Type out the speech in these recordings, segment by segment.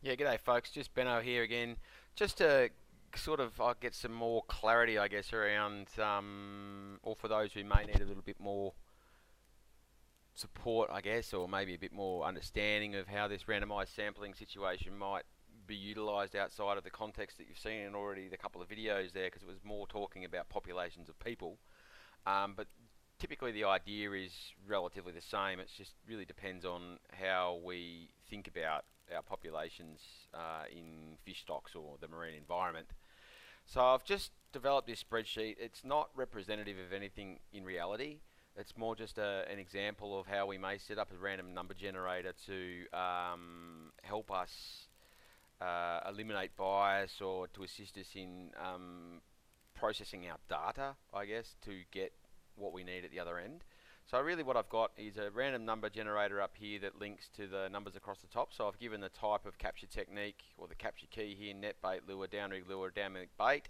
Yeah, g'day folks. Just Benno here again. Just to sort of get some more clarity, I guess, around, or for those who may need a little bit more support, I guess, or maybe a bit more understanding of how this randomized sampling situation might be utilized outside of the context that you've seen in already the couple of videos there, because it was more talking about populations of people. But typically the idea is relatively the same. It just really depends on how we think about our populations in fish stocks or the marine environment. So I've just developed this spreadsheet. It's not representative of anything in reality. It's more just an example of how we may set up a random number generator to help us eliminate bias or to assist us in processing our data, I guess, to get what we need at the other end. So really what I've got is a random number generator up here that links to the numbers across the top. So I've given the type of capture technique or the capture key here, net bait, lure, downrig bait,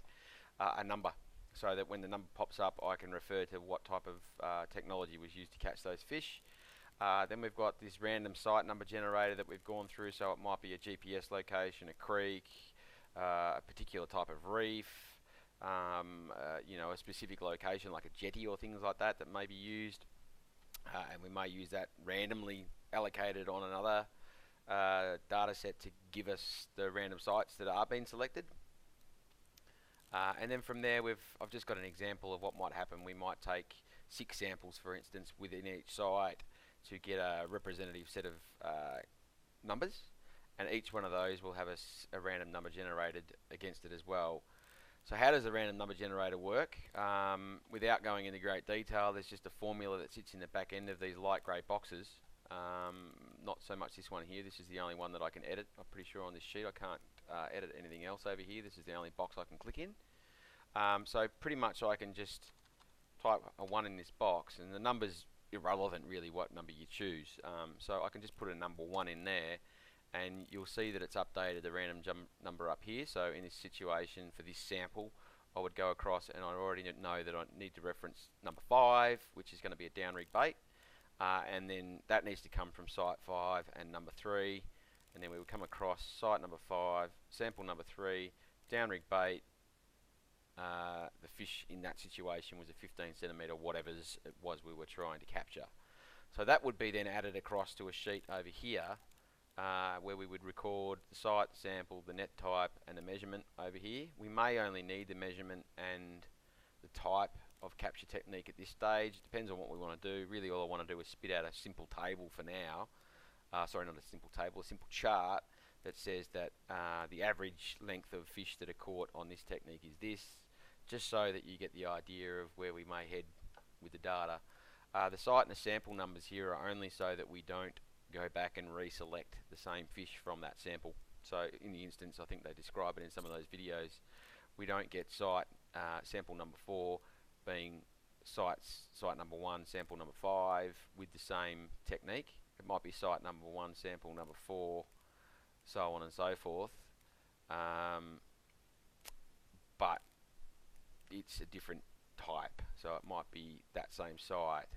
a number. So that when the number pops up, I can refer to what type of technology was used to catch those fish. Then we've got this random site number generator that we've gone through. So it might be a GPS location, a creek, a particular type of reef, a specific location like a jetty or things like that that may be used. And we may use that randomly allocated on another data set to give us the random sites that are being selected. And then from there, I've just got an example of what might happen. We might take 6 samples, for instance, within each site to get a representative set of numbers, and each one of those will have a random number generated against it as well. So how does the random number generator work? Without going into great detail, there's just a formula that sits in the back end of these light grey boxes. Not so much this one here. This is the only one that I can edit. I'm pretty sure on this sheet I can't edit anything else over here. This is the only box I can click in. So pretty much I can just type a 1 in this box, and the number's irrelevant really what number you choose. So I can just put a number 1 in there, and you'll see that it's updated the random number up here. So in this situation, for this sample, I would go across and I already know that I need to reference number 5, which is going to be a downrig bait, and then that needs to come from site 5 and number 3, and then we would come across site number 5, sample number 3, downrig bait. The fish in that situation was a 15 centimetre whatever it was we were trying to capture. So that would be then added across to a sheet over here, where we would record the site, the sample, the net type, and the measurement over here. We may only need the measurement and the type of capture technique at this stage. It depends on what we want to do. Really all I want to do is spit out a simple table for now. Sorry, not a simple table, a simple chart that says that the average length of fish that are caught on this technique is this, just so that you get the idea of where we may head with the data. The site and the sample numbers here are only so that we don't go back and reselect the same fish from that sample. So in the instance, I think they describe it in some of those videos, we don't get site sample number 4 being site number 1, sample number 5 with the same technique. It might be site number 1, sample number 4, so on and so forth. But it's a different type, so it might be that same site.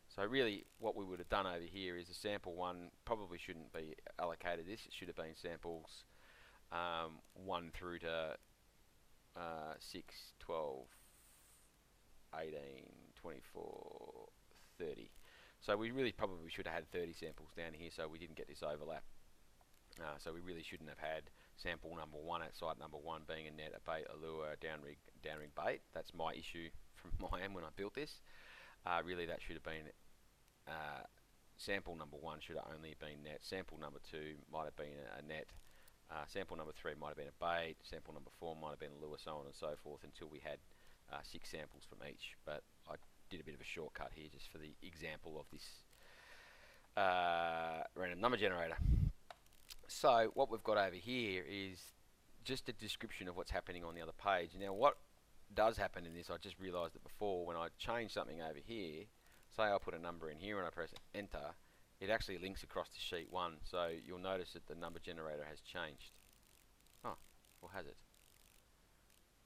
So really what we would have done over here is a sample 1 probably shouldn't be allocated this. It should have been samples 1 through to 6, 12, 18, 24, 30. So we really probably should have had 30 samples down here, so we didn't get this overlap. So we really shouldn't have had sample number 1 at site number 1 being a net, a bait, a lure, a downrig bait. That's my issue from my end when I built this. Really that should have been sample number 1 should have only been net, sample number 2 might have been a net, sample number 3 might have been a bait, sample number 4 might have been a lure, so on and so forth, until we had 6 samples from each. But I did a bit of a shortcut here just for the example of this random number generator. So what we've got over here is just a description of what's happening on the other page. Now what does happen in this, I just realised it before, when I change something over here, say I put a number in here and I press enter, it actually links across to sheet 1, so you'll notice that the number generator has changed. Oh, or has it?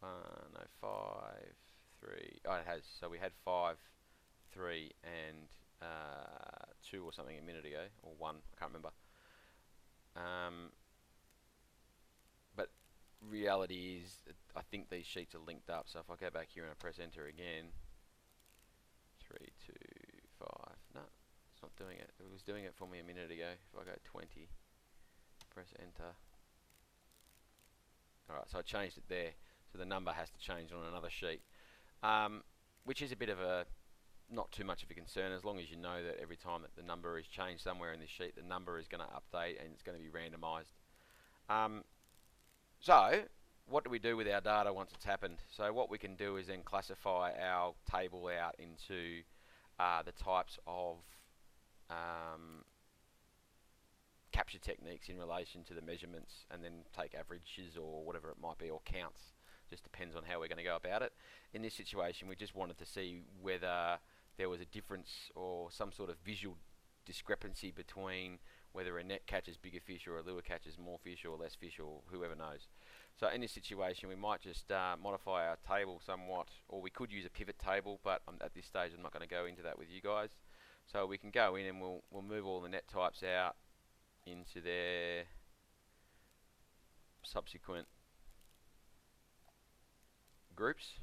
No, 5, 3, oh it has, so we had 5, 3 and 2 or something a minute ago, or 1, I can't remember. reality is, I think these sheets are linked up. So if I go back here and I press enter again, 3, 2, 5. No, it's not doing it. It was doing it for me a minute ago. If I go 20, press enter. Alright, so I changed it there. So the number has to change on another sheet, which is a bit of a, not too much of a concern, as long as you know that every time that the number is changed somewhere in this sheet, the number is going to update and it's going to be randomized. So what do we do with our data once it's happened? So what we can do is then classify our table out into the types of capture techniques in relation to the measurements, and then take averages or whatever it might be, or counts. Just depends on how we're going to go about it. In this situation, we just wanted to see whether there was a difference or some sort of visual discrepancy between whether a net catches bigger fish or a lure catches more fish or less fish, or whoever knows. So in this situation, we might just modify our table somewhat, or we could use a pivot table, but at this stage I'm not going to go into that with you guys. So we can go in and we'll move all the net types out into their subsequent groups,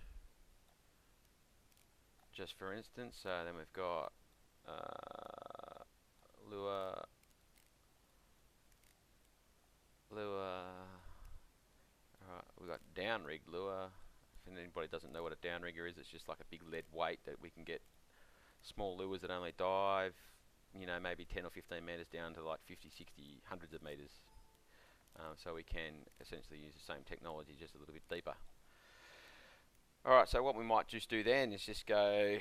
just for instance. So then we've got lure, alright, we've got down-rigged lure. If anybody doesn't know what a down-rigger is, it's just like a big lead weight that we can get small lures that only dive, you know, maybe 10 or 15 metres down to like 50, 60, hundreds of metres. So we can essentially use the same technology, just a little bit deeper. Alright, so what we might just do then is just go,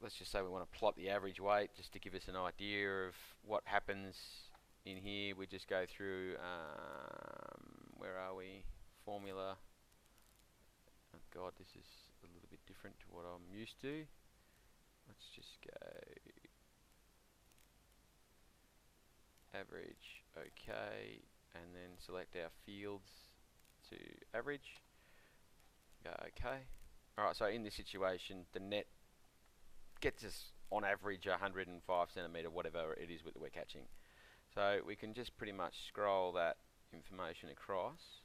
let's just say we want to plot the average weight just to give us an idea of what happens in here. We just go through, where are we? Formula. Oh god, this is a little bit different to what I'm used to. Let's just go average, okay, and then select our fields to average. Go okay. Alright, so in this situation, the net gets us on average 105 centimetre, whatever it is that we're catching. So we can just pretty much scroll that information across.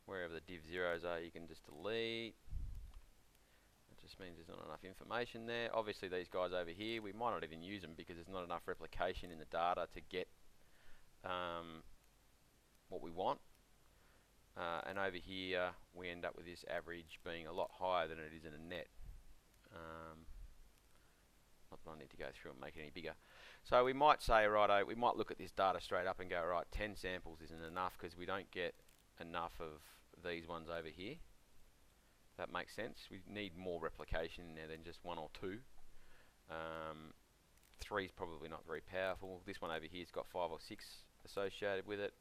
Wherever the div zeros are, you can just delete. It just means there's not enough information there. Obviously these guys over here, we might not even use them because there's not enough replication in the data to get what we want. And over here we end up with this average being a lot higher than it is in a net. Not that I need to go through and make it any bigger. So we might say, righto, we might look at this data straight up and go, right, 10 samples isn't enough because we don't get enough of these ones over here. That makes sense. We need more replication in there than just 1 or 2. 3 is probably not very powerful. This one over here's got 5 or 6 associated with it.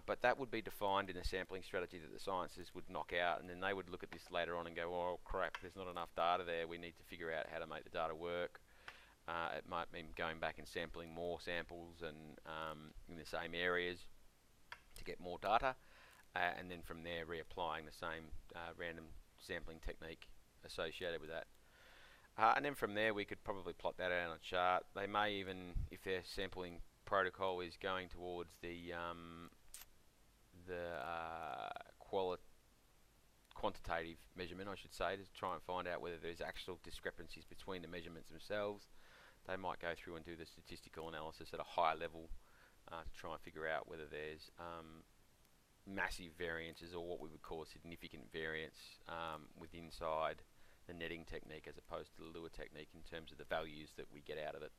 But that would be defined in a sampling strategy that the scientists would knock out, and then they would look at this later on and go, oh crap, there's not enough data there, we need to figure out how to make the data work. It might mean going back and sampling more samples and in the same areas to get more data, and then from there reapplying the same random sampling technique associated with that. And then from there we could probably plot that out on a chart. They may even, if their sampling protocol is going towards the quantitative measurement, I should say, to try and find out whether there's actual discrepancies between the measurements themselves, they might go through and do the statistical analysis at a higher level to try and figure out whether there's massive variances or what we would call a significant variance with inside the netting technique as opposed to the lure technique in terms of the values that we get out of it.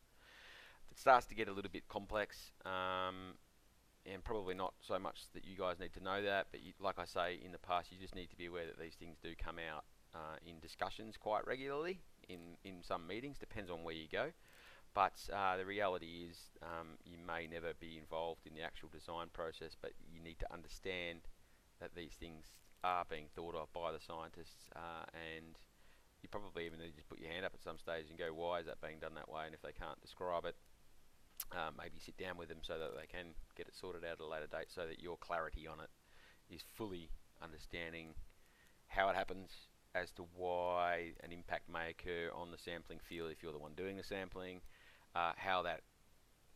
It starts to get a little bit complex, and probably not so much that you guys need to know that, but like I say in the past, you just need to be aware that these things do come out in discussions quite regularly in some meetings, depends on where you go. But the reality is you may never be involved in the actual design process, but you need to understand that these things are being thought of by the scientists, and you probably even need to just put your hand up at some stage and go, why is that being done that way? And if they can't describe it, maybe sit down with them so that they can get it sorted out at a later date, so that your clarity on it is fully understanding how it happens, as to why an impact may occur on the sampling field if you're the one doing the sampling, how that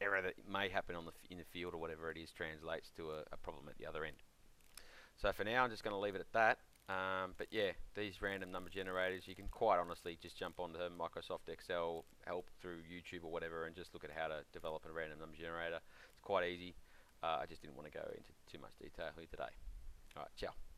error that may happen on in the field or whatever it is translates to a problem at the other end. So for now, I'm just going to leave it at that. But yeah, these random number generators, you can quite honestly just jump onto Microsoft Excel help through YouTube or whatever and just look at how to develop a random number generator. It's quite easy. I just didn't want to go into too much detail here today. Alright, ciao.